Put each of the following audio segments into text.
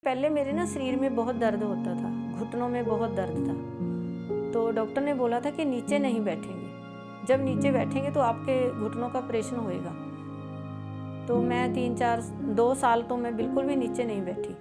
पहले मेरे ना शरीर में बहुत दर्द होता था, घुटनों में बहुत दर्द था। तो डॉक्टर ने बोला था कि नीचे नहीं बैठेंगे, जब नीचे बैठेंगे तो आपके घुटनों का ऑपरेशन होएगा। तो मैं 2 साल तो मैं बिल्कुल भी नीचे नहीं बैठी।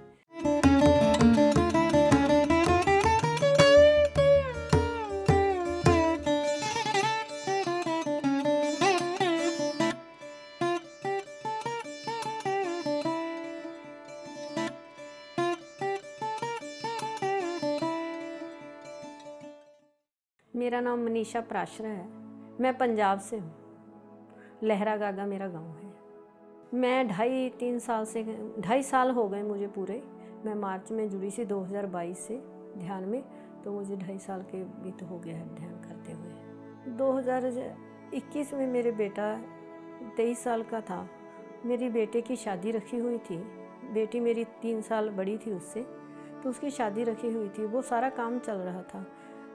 मेरा नाम मनीषा प्राशरा है। मैं पंजाब से हूँ। लहरा गागा मेरा गांव है। मैं 2.5 साल हो गए मुझे पूरे। मैं मार्च में जुड़ी सी 2022 से ध्यान में, तो मुझे 2.5 साल के बीत हो गया है ध्यान करते हुए। 2021 में मेरे बेटा 23 साल का था। मेरी बेटे की शादी रखी हुई थी। बेटी मेरी 3 साल बड़ी थी उससे, तो उसकी शादी रखी हुई थी। वो सारा काम चल रहा था।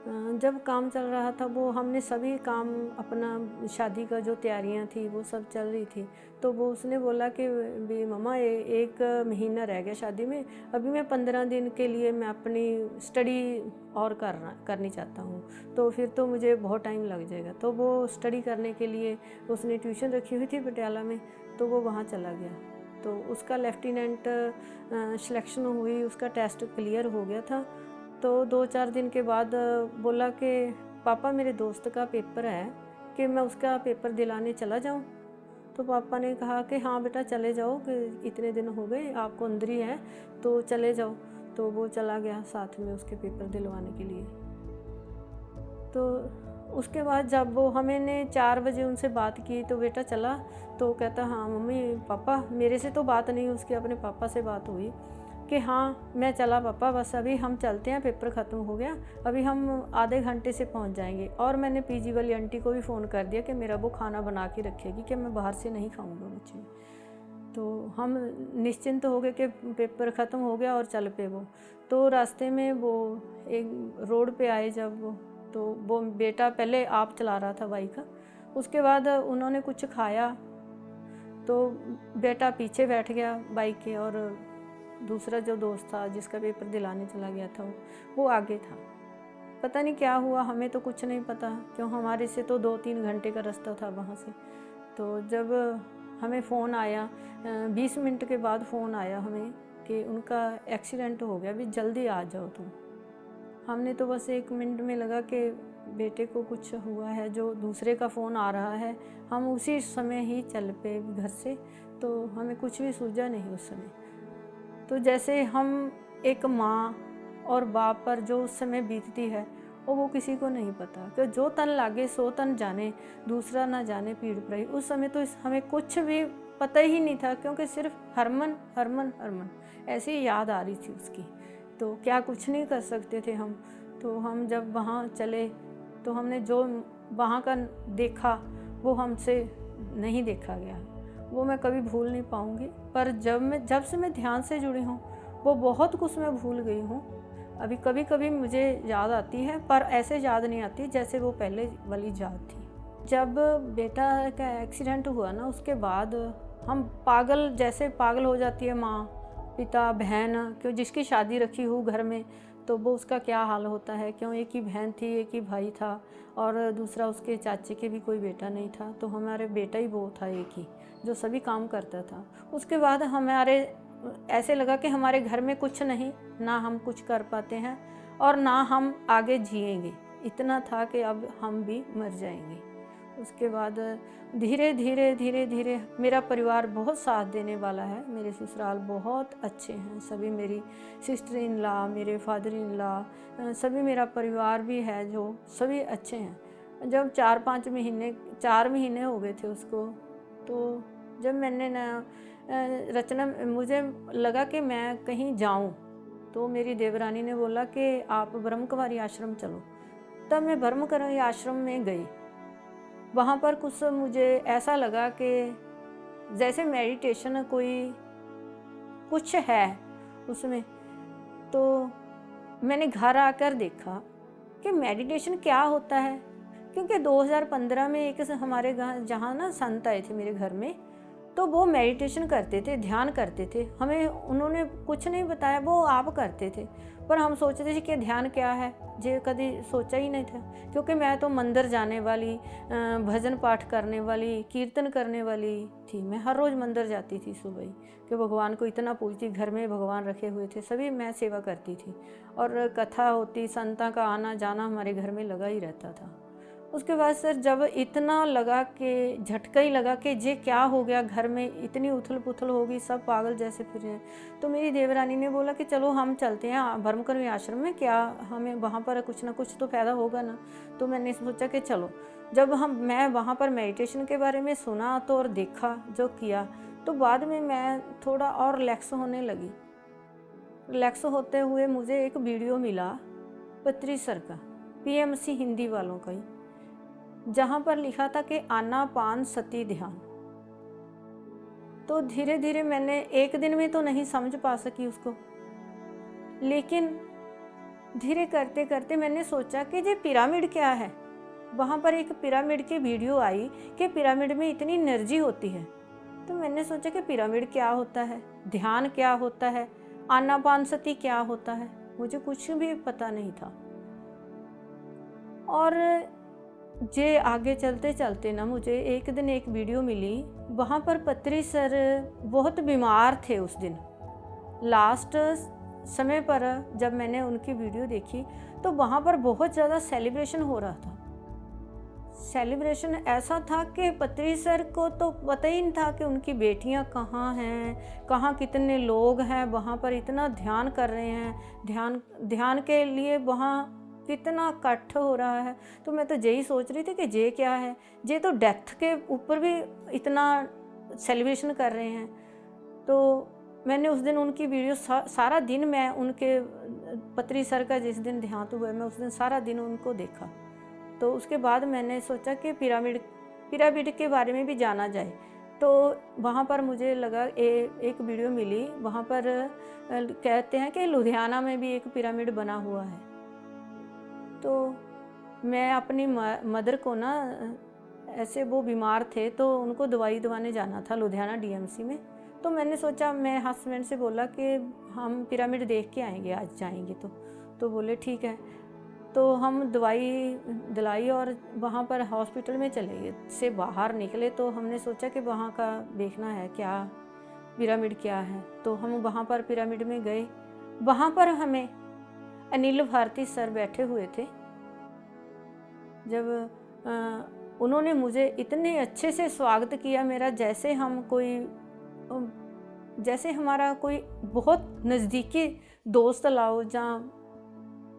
जब काम चल रहा था वो हमने सभी काम अपना शादी का जो तैयारियां थी वो सब चल रही थी। तो वो उसने बोला कि भी मम्मा एक महीना रह गया शादी में, अभी मैं 15 दिन के लिए मैं अपनी स्टडी और करनी चाहता हूँ, तो फिर तो मुझे बहुत टाइम लग जाएगा। तो वो स्टडी करने के लिए उसने ट्यूशन रखी हुई थी पटियाला में, तो वो वहाँ चला गया। तो उसका लेफ्टिनेंट सिलेक्शन हुई, उसका टेस्ट क्लियर हो गया था। तो 2-4 दिन के बाद बोला कि पापा मेरे दोस्त का पेपर है कि मैं उसका पेपर दिलाने चला जाऊं। तो पापा ने कहा कि हाँ बेटा चले जाओ, कि इतने दिन हो गए आपको अंदर ही है तो चले जाओ। तो वो चला गया साथ में उसके पेपर दिलवाने के लिए। तो उसके बाद जब वो हमने 4 बजे उनसे बात की तो बेटा चला, तो कहता हाँ मम्मी पापा, मेरे से तो बात नहीं, उसके अपने पापा से बात हुई कि हाँ मैं चला पापा, बस अभी हम चलते हैं, पेपर ख़त्म हो गया, अभी हम आधे घंटे से पहुंच जाएंगे। और मैंने पीजी वाली आंटी को भी फ़ोन कर दिया कि मेरा वो खाना बना के रखेगी कि मैं बाहर से नहीं खाऊंगा कुछ भी। तो हम निश्चिंत हो गए कि पेपर ख़त्म हो गया और चल पे वो। तो रास्ते में वो एक रोड पे आए जब वो बेटा पहले आप चला रहा था बाइक, उसके बाद उन्होंने कुछ खाया तो बेटा पीछे बैठ गया बाइक के, और दूसरा जो दोस्त था जिसका पेपर दिलाने चला गया था वो आगे था। पता नहीं क्या हुआ, हमें तो कुछ नहीं पता, क्यों हमारे से तो 2-3 घंटे का रास्ता था वहाँ से। तो जब हमें फ़ोन आया 20 मिनट के बाद फ़ोन आया हमें कि उनका एक्सीडेंट हो गया, भी जल्दी आ जाओ तुम। हमने तो बस 1 मिनट में लगा कि बेटे को कुछ हुआ है, जो दूसरे का फ़ोन आ रहा है, हम उसी समय ही चल पे घर से। तो हमें कुछ भी सूझा नहीं उस समय। तो जैसे हम एक माँ और बाप पर जो उस समय बीतती है वो किसी को नहीं पता, कि जो तन लागे सो तन जाने, दूसरा ना जाने पीड़ पराई। उस समय तो हमें कुछ भी पता ही नहीं था, क्योंकि सिर्फ हरमन हरमन हरमन ऐसी याद आ रही थी उसकी। तो क्या कुछ नहीं कर सकते थे हम। तो हम जब वहाँ चले तो हमने जो वहाँ का देखा वो हमसे नहीं देखा गया, वो मैं कभी भूल नहीं पाऊँगी। पर जब से मैं ध्यान से जुड़ी हूँ वो बहुत कुछ मैं भूल गई हूँ। अभी कभी कभी मुझे याद आती है, पर ऐसे याद नहीं आती जैसे वो पहले वाली याद थी। जब बेटा का एक्सीडेंट हुआ ना, उसके बाद हम जैसे पागल हो जाती है माँ, पिता, बहन, क्यों जिसकी शादी रखी हो घर में तो वो उसका क्या हाल होता है। क्यों एक ही बहन थी, एक ही भाई था, और दूसरा उसके चाचे के भी कोई बेटा नहीं था। तो हमारे बेटा ही वो था एक ही जो सभी काम करता था। उसके बाद हमारे ऐसे लगा कि हमारे घर में कुछ नहीं, ना हम कुछ कर पाते हैं और ना हम आगे जिएंगे। इतना था कि अब हम भी मर जाएंगे। उसके बाद धीरे धीरे धीरे धीरे मेरा परिवार बहुत साथ देने वाला है। मेरे ससुराल बहुत अच्छे हैं सभी, मेरी सिस्टर इन लॉ, मेरे फादर इन लॉ, सभी मेरा परिवार भी है जो सभी अच्छे हैं। जब 4 महीने हो गए थे उसको, तो जब मैंने रचना मुझे लगा कि मैं कहीं जाऊं, तो मेरी देवरानी ने बोला कि आप ब्रह्मकुमारी आश्रम चलो। तब मैं ब्रह्मकुमारी आश्रम में गई। वहाँ पर कुछ मुझे ऐसा लगा कि जैसे मेडिटेशन कोई कुछ है उसमें। तो मैंने घर आकर देखा कि मेडिटेशन क्या होता है, क्योंकि 2015 में एक हमारे जहाँ ना संत आए थे मेरे घर में, तो वो मेडिटेशन करते थे, ध्यान करते थे। हमें उन्होंने कुछ नहीं बताया, वो आप करते थे। पर हम सोचते थे कि ध्यान क्या है, ये कभी सोचा ही नहीं था। क्योंकि मैं तो मंदिर जाने वाली, भजन पाठ करने वाली, कीर्तन करने वाली थी। मैं हर रोज़ मंदिर जाती थी सुबह ही, कि भगवान को इतना पूजती। घर में भगवान रखे हुए थे, सभी मैं सेवा करती थी। और कथा होती, संता का आना जाना हमारे घर में लगा ही रहता था। उसके बाद सर जब इतना लगा कि झटका ही लगा कि ये क्या हो गया, घर में इतनी उथल पुथल होगी, सब पागल जैसे फिर रहे हैं। तो मेरी देवरानी ने बोला कि चलो हम चलते हैं ब्रह्मकुमारी आश्रम में, क्या हमें वहाँ पर कुछ ना कुछ तो फ़ायदा होगा ना। तो मैंने सोचा कि चलो। जब मैं वहाँ पर मेडिटेशन के बारे में सुना तो और देखा जो किया, तो बाद में मैं थोड़ा और रिलैक्स होने लगी। रिलैक्स होते हुए मुझे एक वीडियो मिला पत्री सर का, PMC हिंदी वालों का ही, जहाँ पर लिखा था कि आनापान सती ध्यान। तो धीरे धीरे मैंने, एक दिन में तो नहीं समझ पा सकी उसको, लेकिन धीरे करते करते मैंने सोचा कि ये पिरामिड क्या है। वहाँ पर एक पिरामिड की वीडियो आई कि पिरामिड में इतनी एनर्जी होती है। तो मैंने सोचा कि पिरामिड क्या होता है, ध्यान क्या होता है, आनापान सती क्या होता है। मुझे कुछ भी पता नहीं था। और जे आगे चलते चलते ना मुझे एक दिन एक वीडियो मिली। वहाँ पर पत्री सर बहुत बीमार थे उस दिन। लास्ट समय पर जब मैंने उनकी वीडियो देखी तो वहाँ पर बहुत ज़्यादा सेलिब्रेशन हो रहा था। सेलिब्रेशन ऐसा था कि पत्री सर को तो पता ही नहीं था कि उनकी बेटियां कहाँ हैं, कहाँ कितने लोग हैं। वहाँ पर इतना ध्यान कर रहे हैं, ध्यान के लिए वहाँ कितना इकट्ठ हो रहा है। तो मैं तो यही सोच रही थी कि ये क्या है, ये तो डेथ के ऊपर भी इतना सेलिब्रेशन कर रहे हैं। तो मैंने उस दिन उनकी वीडियो सारा दिन, मैं उनके पत्री सर का जिस दिन देहांत हुआ, मैं उस दिन सारा दिन उनको देखा। तो उसके बाद मैंने सोचा कि पिरामिड के बारे में भी जाना जाए। तो वहाँ पर मुझे लगा एक वीडियो मिली, वहाँ पर कहते हैं कि लुधियाना में भी एक पिरामिड बना हुआ है। तो मैं अपनी मदर को ना, ऐसे वो बीमार थे तो उनको दवाई दवाने जाना था लुधियाना DMC में। तो मैंने सोचा, मैं हस्बैंड से बोला कि हम पिरामिड देख के आएंगे, आज जाएंगे। तो बोले ठीक है। तो हम दवाई दिलाई और वहाँ पर हॉस्पिटल में चले गए, से बाहर निकले तो हमने सोचा कि वहाँ का देखना है क्या पिरामिड क्या है। तो हम वहाँ पर पिरामिड में गए। वहाँ पर हमें अनिल भारती सर बैठे हुए थे। जब उन्होंने मुझे इतने अच्छे से स्वागत किया मेरा, जैसे हमारा कोई बहुत नज़दीकी दोस्त लाओ, जहाँ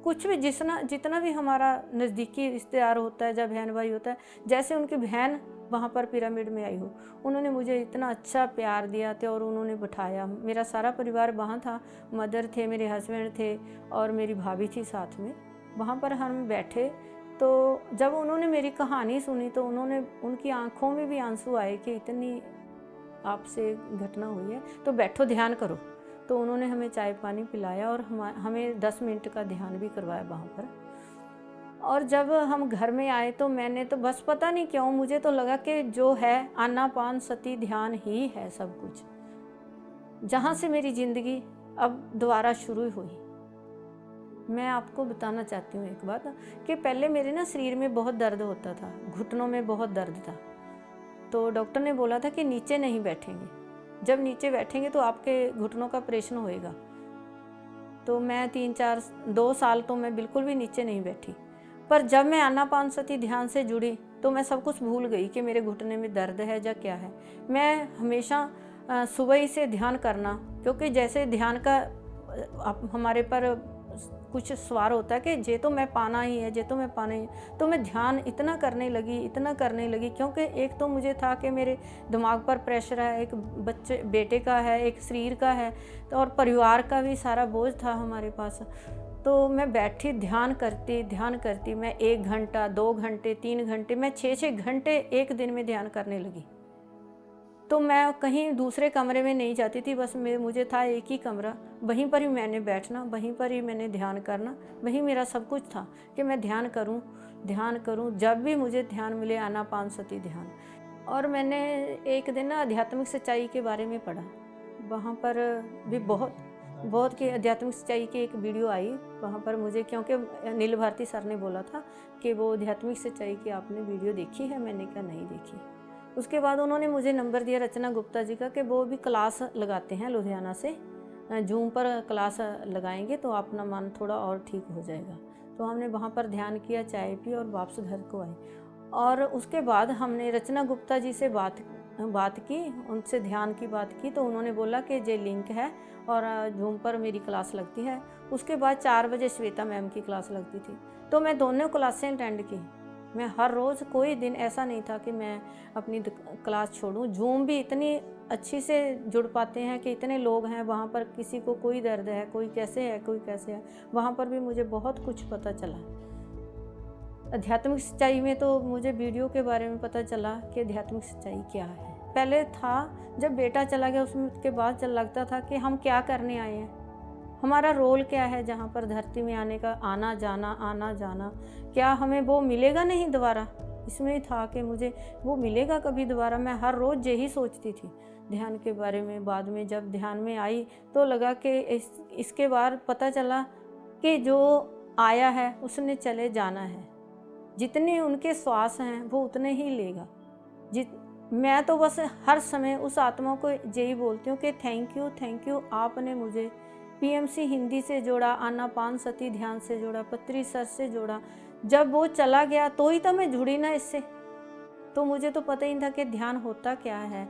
कुछ भी जितना भी हमारा नज़दीकी रिश्तेदार होता है, जब बहन भाई होता है, जैसे उनकी बहन वहाँ पर पिरामिड में आई हो। उन्होंने मुझे इतना अच्छा प्यार दिया था और उन्होंने बिठाया। मेरा सारा परिवार वहाँ था, मदर थे, मेरे हस्बैंड थे और मेरी भाभी थी साथ में। वहाँ पर हम बैठे तो जब उन्होंने मेरी कहानी सुनी तो उनकी आंखों में भी आंसू आए कि इतनी आपसे घटना हुई है, तो बैठो ध्यान करो। तो उन्होंने हमें चाय पानी पिलाया और हमें 10 मिनट का ध्यान भी करवाया वहाँ पर। और जब हम घर में आए तो मैंने तो बस पता नहीं क्यों मुझे तो लगा कि जो है आनापान सती ध्यान ही है सब कुछ, जहाँ से मेरी ज़िंदगी अब दोबारा शुरू हुई। मैं आपको बताना चाहती हूँ एक बात, कि पहले मेरे ना शरीर में बहुत दर्द होता था, घुटनों में बहुत दर्द था। तो डॉक्टर ने बोला था कि नीचे नहीं बैठेंगे, जब नीचे बैठेंगे तो आपके घुटनों का ऑपरेशन होएगा। तो मैं 2 साल तो मैं बिल्कुल भी नीचे नहीं बैठी। पर जब मैं आनापान सती ध्यान से जुड़ी तो मैं सब कुछ भूल गई कि मेरे घुटने में दर्द है या क्या है। मैं हमेशा सुबह ही से ध्यान करना, क्योंकि जैसे ध्यान का हमारे पर कुछ सवार होता है कि जे तो मैं पाना ही है, जे तो मैं पाना ही है। तो मैं ध्यान इतना करने लगी, क्योंकि एक तो मुझे था कि मेरे दिमाग पर प्रेशर है, एक बेटे का है, एक शरीर का है, तो और परिवार का भी सारा बोझ था हमारे पास। तो मैं बैठी ध्यान करती मैं 1 घंटा, 2 घंटे, 3 घंटे, मैं 6-6 घंटे एक दिन में ध्यान करने लगी। तो मैं कहीं दूसरे कमरे में नहीं जाती थी, बस मुझे था एक ही कमरा, वहीं पर ही मैंने बैठना, वहीं पर ही मैंने ध्यान करना, वहीं मेरा सब कुछ था कि मैं ध्यान करूं। जब भी मुझे ध्यान मिले आनापान सती ध्यान। और मैंने एक दिन ना आध्यात्मिक सच्चाई के बारे में पढ़ा, वहाँ पर भी बहुत की आध्यात्मिक सच्चाई की एक वीडियो आई वहाँ पर मुझे, क्योंकि नील भारती सर ने बोला था कि वो आध्यात्मिक सच्चाई की आपने वीडियो देखी है, मैंने कहा नहीं देखी। उसके बाद उन्होंने मुझे नंबर दिया रचना गुप्ता जी का कि वो भी क्लास लगाते हैं लुधियाना से, जूम पर क्लास लगाएंगे तो अपना मन थोड़ा और ठीक हो जाएगा। तो हमने वहाँ पर ध्यान किया, चाय पी और वापस घर को आए। और उसके बाद हमने रचना गुप्ता जी से बात की, उनसे ध्यान की बात की, तो उन्होंने बोला कि ये लिंक है और जूम पर मेरी क्लास लगती है। उसके बाद 4 बजे श्वेता मैम की क्लास लगती थी, तो मैं दोनों क्लासें अटेंड की। मैं हर रोज़, कोई दिन ऐसा नहीं था कि मैं अपनी क्लास छोड़ूं। जूम भी इतनी अच्छी से जुड़ पाते हैं कि इतने लोग हैं वहाँ पर, किसी को कोई दर्द है, कोई कैसे है, कोई कैसे है, वहाँ पर भी मुझे बहुत कुछ पता चला। आध्यात्मिक सच्चाई में तो मुझे वीडियो के बारे में पता चला कि आध्यात्मिक सच्चाई क्या है। पहले था जब बेटा चला गया उसके बाद लगता था कि हम क्या करने आए हैं, हमारा रोल क्या है जहाँ पर धरती में आने का, आना जाना, क्या हमें वो मिलेगा नहीं दोबारा। इसमें ही था कि मुझे वो मिलेगा कभी दोबारा। मैं हर रोज़ यही सोचती थी ध्यान के बारे में। बाद में जब ध्यान में आई तो लगा कि इसके बाद पता चला कि जो आया है उसने चले जाना है, जितने उनके श्वास हैं वो उतने ही लेगा। मैं तो बस हर समय उस आत्मा को यही बोलती हूँ कि थैंक यू, आपने मुझे पीएमसी हिंदी से जोड़ा, आनापानसती ध्यान से जोड़ा, पत्री सर से जोड़ा। जब वो चला गया तो ही तो मैं जुड़ी ना इससे, तो मुझे तो पता ही नहीं था कि ध्यान होता क्या है,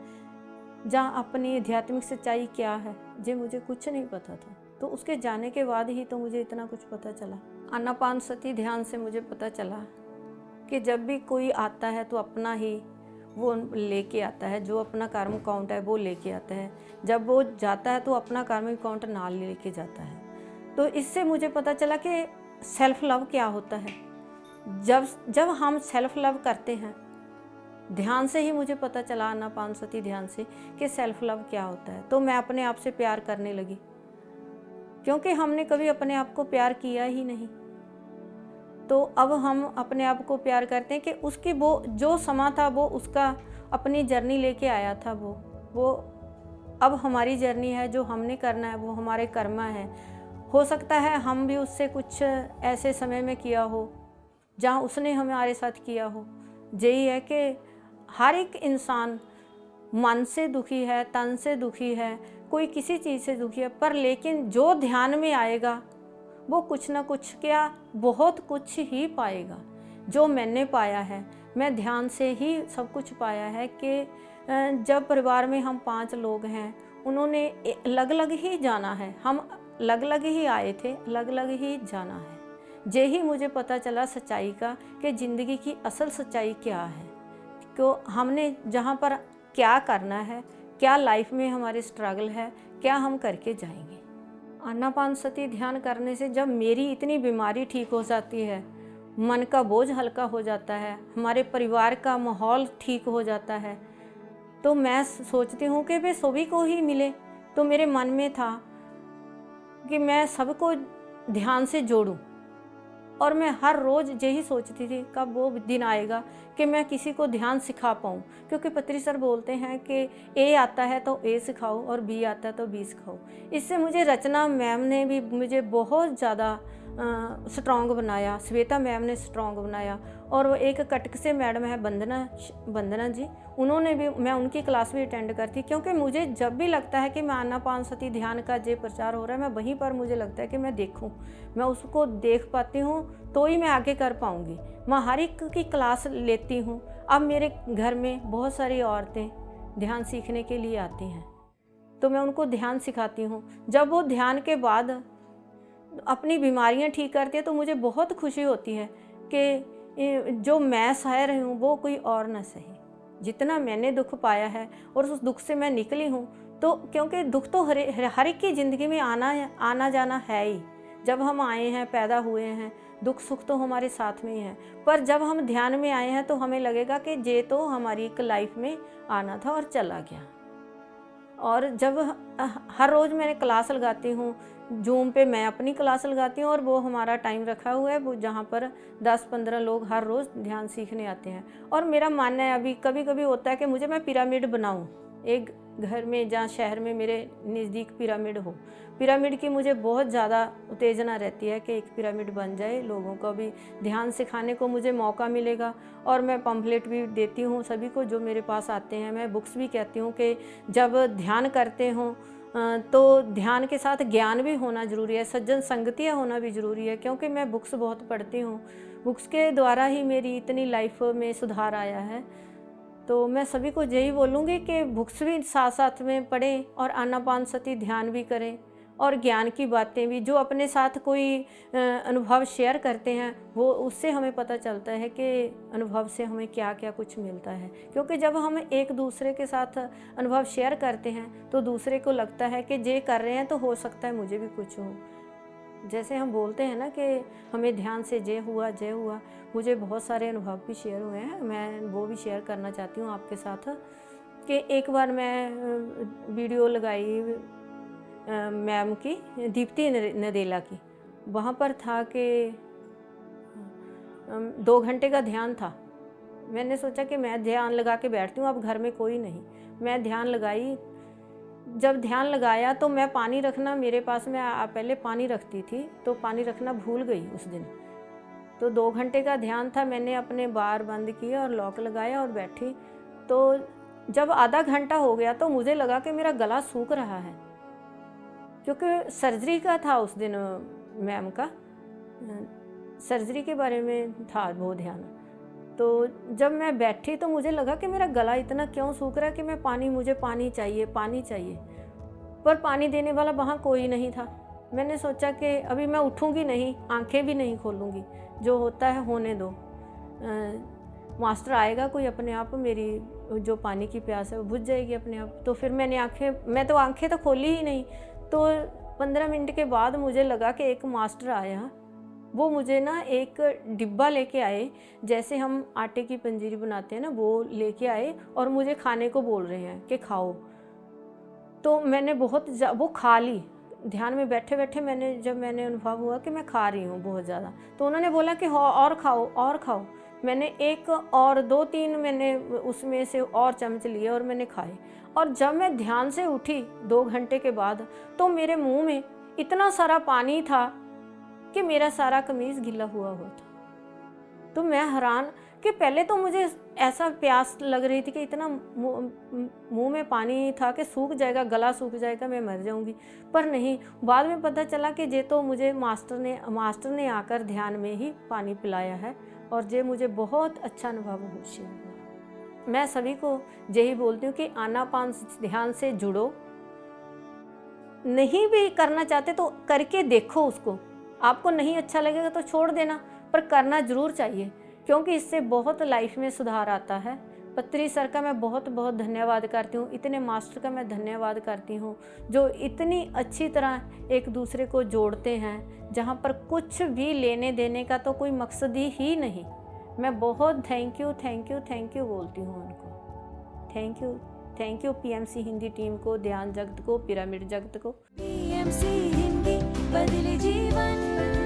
जहाँ अपनी आध्यात्मिक सच्चाई क्या है, ये मुझे कुछ नहीं पता था। तो उसके जाने के बाद ही तो मुझे इतना कुछ पता चला। आनापानसती ध्यान से मुझे पता चला कि जब भी कोई आता है तो अपना ही वो लेके आता है, जो अपना कर्म काउंट है वो लेके आता है। जब वो जाता है तो अपना कर्म काउंट ना लेके जाता है। तो इससे मुझे पता चला कि सेल्फ लव क्या होता है। जब हम सेल्फ लव करते हैं, ध्यान से ही मुझे पता चला, आनापानसती ध्यान से, कि सेल्फ लव क्या होता है। तो मैं अपने आप से प्यार करने लगी, क्योंकि हमने कभी अपने आप को प्यार किया ही नहीं। तो अब हम अपने आप को प्यार करते हैं कि उसकी वो जो समा था वो उसका अपनी जर्नी लेके आया था, वो अब हमारी जर्नी है, जो हमने करना है वो हमारे कर्म है। हो सकता है हम भी उससे कुछ ऐसे समय में किया हो जहाँ उसने हमारे साथ किया हो। यही है कि हर एक इंसान मन से दुखी है, तन से दुखी है, कोई किसी चीज़ से दुखी है, पर लेकिन जो ध्यान में आएगा वो कुछ ना कुछ, क्या बहुत कुछ ही पाएगा। जो मैंने पाया है, मैं ध्यान से ही सब कुछ पाया है कि जब परिवार में हम 5 लोग हैं, उन्होंने अलग अलग ही जाना है, हम अलग अलग ही आए थे, अलग अलग ही जाना है। यही मुझे पता चला सच्चाई का कि ज़िंदगी की असल सच्चाई क्या है, तो हमने जहाँ पर क्या करना है, क्या लाइफ में हमारे स्ट्रगल है, क्या हम करके जाएंगे। आनापानसती ध्यान करने से जब मेरी इतनी बीमारी ठीक हो जाती है, मन का बोझ हल्का हो जाता है, हमारे परिवार का माहौल ठीक हो जाता है, तो मैं सोचती हूँ कि वे सभी को ही मिले। तो मेरे मन में था कि मैं सबको ध्यान से जोड़ूं, और मैं हर रोज़ यही सोचती थी कब वो दिन आएगा कि मैं किसी को ध्यान सिखा पाऊँ। क्योंकि पत्री सर बोलते हैं कि ए आता है तो ए सिखाओ और बी आता है तो बी सिखाओ। इससे मुझे रचना मैम ने भी मुझे बहुत ज़्यादा स्ट्रॉन्ग बनाया, श्वेता मैम ने स्ट्रॉन्ग बनाया, और वो एक कटक से मैडम है वंदना जी, उन्होंने भी, मैं उनकी क्लास भी अटेंड करती। क्योंकि मुझे जब भी लगता है कि मैं आनापानसती ध्यान का जे प्रचार हो रहा है, मैं वहीं पर मुझे लगता है कि मैं देखूं, मैं उसको देख पाती हूँ तो ही मैं आगे कर पाऊँगी। मैं हर एक की क्लास लेती हूँ। अब मेरे घर में बहुत सारी औरतें ध्यान सीखने के लिए आती हैं, तो मैं उनको ध्यान सिखाती हूँ। जब वो ध्यान के बाद अपनी बीमारियां ठीक करती है तो मुझे बहुत खुशी होती है कि जो मैं सह रही हूँ वो कोई और ना सहे। जितना मैंने दुख पाया है और उस दुख से मैं निकली हूँ, तो क्योंकि दुख तो हर एक की ज़िंदगी में आना जाना है ही। जब हम आए हैं, पैदा हुए हैं, दुख सुख तो हमारे साथ में ही है, पर जब हम ध्यान में आए हैं तो हमें लगेगा कि ये तो हमारी एक लाइफ में आना था और चला गया। और जब हर रोज़ मैं क्लास लगाती हूँ, जूम पे मैं अपनी क्लास लगाती हूँ और वो हमारा टाइम रखा हुआ है, वो जहाँ पर 10-15 लोग हर रोज़ ध्यान सीखने आते हैं। और मेरा मानना है, अभी कभी कभी होता है कि मैं पिरामिड बनाऊँ एक घर में, जहाँ शहर में मेरे नज़दीक पिरामिड हो। पिरामिड की मुझे बहुत ज़्यादा उत्तेजना रहती है कि एक पिरामिड बन जाए, लोगों को भी ध्यान सिखाने को मुझे मौका मिलेगा। और मैं पम्फलेट भी देती हूँ सभी को जो मेरे पास आते हैं। मैं बुक्स भी कहती हूँ कि जब ध्यान करते हों तो ध्यान के साथ ज्ञान भी होना ज़रूरी है, सज्जन संगतियाँ होना भी ज़रूरी है, क्योंकि मैं बुक्स बहुत पढ़ती हूँ। बुक्स के द्वारा ही मेरी इतनी लाइफ में सुधार आया है। तो मैं सभी को यही बोलूँगी कि बुक्स भी साथ साथ में पढ़ें और आनापानसति ध्यान भी करें, और ज्ञान की बातें भी, जो अपने साथ कोई अनुभव शेयर करते हैं, वो उससे हमें पता चलता है कि अनुभव से हमें क्या क्या कुछ मिलता है। क्योंकि जब हम एक दूसरे के साथ अनुभव शेयर करते हैं तो दूसरे को लगता है कि ये कर रहे हैं तो हो सकता है मुझे भी कुछ हो। जैसे हम बोलते हैं ना कि हमें ध्यान से जय हुआ जय हुआ, मुझे बहुत सारे अनुभव भी शेयर हुए हैं, मैं वो भी शेयर करना चाहती हूँ आपके साथ। कि एक बार मैं वीडियो लगाई मैम की, दीप्ति नदेला की। वहाँ पर था कि 2 घंटे का ध्यान था। मैंने सोचा कि मैं ध्यान लगा के बैठती हूँ, अब घर में कोई नहीं। मैं ध्यान लगाई, जब ध्यान लगाया तो मैं पानी रखना, मेरे पास में पहले पानी रखती थी तो पानी रखना भूल गई उस दिन। तो 2 घंटे का ध्यान था, मैंने अपने बार बंद किए और लॉक लगाया और बैठी। तो जब आधा घंटा हो गया तो मुझे लगा कि मेरा गला सूख रहा है, क्योंकि सर्जरी का था उस दिन, मैम का सर्जरी के बारे में था वो ध्यान। तो जब मैं बैठी तो मुझे लगा कि मेरा गला इतना क्यों सूख रहा है कि मुझे पानी चाहिए पानी चाहिए, पर पानी देने वाला वहाँ कोई नहीं था। मैंने सोचा कि अभी मैं उठूँगी नहीं, आंखें भी नहीं खोलूँगी, जो होता है होने दो, मास्टर आएगा कोई, अपने आप मेरी जो पानी की प्यास है वो बुझ जाएगी अपने आप। तो फिर मैं तो आंखें तो खोली ही नहीं। तो 15 मिनट के बाद मुझे लगा कि एक मास्टर आया, वो मुझे ना एक डिब्बा लेके आए, जैसे हम आटे की पंजीरी बनाते हैं ना, वो लेके आए और मुझे खाने को बोल रहे हैं कि खाओ। तो मैंने वो खा ली। ध्यान में बैठे बैठे जब मैंने अनुभव हुआ कि मैं खा रही हूँ बहुत ज़्यादा, तो उन्होंने बोला कि और खाओ और खाओ। मैंने एक और 2-3 मैंने उसमें से और चम्मच लिए और मैंने खाए। और जब मैं ध्यान से उठी 2 घंटे के बाद, तो मेरे मुंह में इतना सारा पानी था कि मेरा सारा कमीज़ गीला हुआ था। तो मैं हैरान कि पहले तो मुझे ऐसा प्यास लग रही थी कि इतना मुंह में पानी था कि सूख जाएगा, गला सूख जाएगा, मैं मर जाऊंगी। पर नहीं, बाद में पता चला कि ये तो मुझे मास्टर ने आकर ध्यान में ही पानी पिलाया है, और ये मुझे बहुत अच्छा अनुभव हुआ। मैं सभी को यही बोलती हूँ कि आनापान ध्यान से जुड़ो। नहीं भी करना चाहते तो करके देखो उसको, आपको नहीं अच्छा लगेगा तो छोड़ देना, पर करना जरूर चाहिए, क्योंकि इससे बहुत लाइफ में सुधार आता है। पत्री सर का मैं बहुत बहुत धन्यवाद करती हूँ, इतने मास्टर का मैं धन्यवाद करती हूँ जो इतनी अच्छी तरह एक दूसरे को जोड़ते हैं, जहाँ पर कुछ भी लेने देने का तो कोई मकसद ही नहीं। मैं बहुत थैंक यू बोलती हूँ उनको। Thank you PMC Hindi team को, ध्यान जगत को, पिरामिड जगत को। पीएमसी हिंदी बदले जीवन।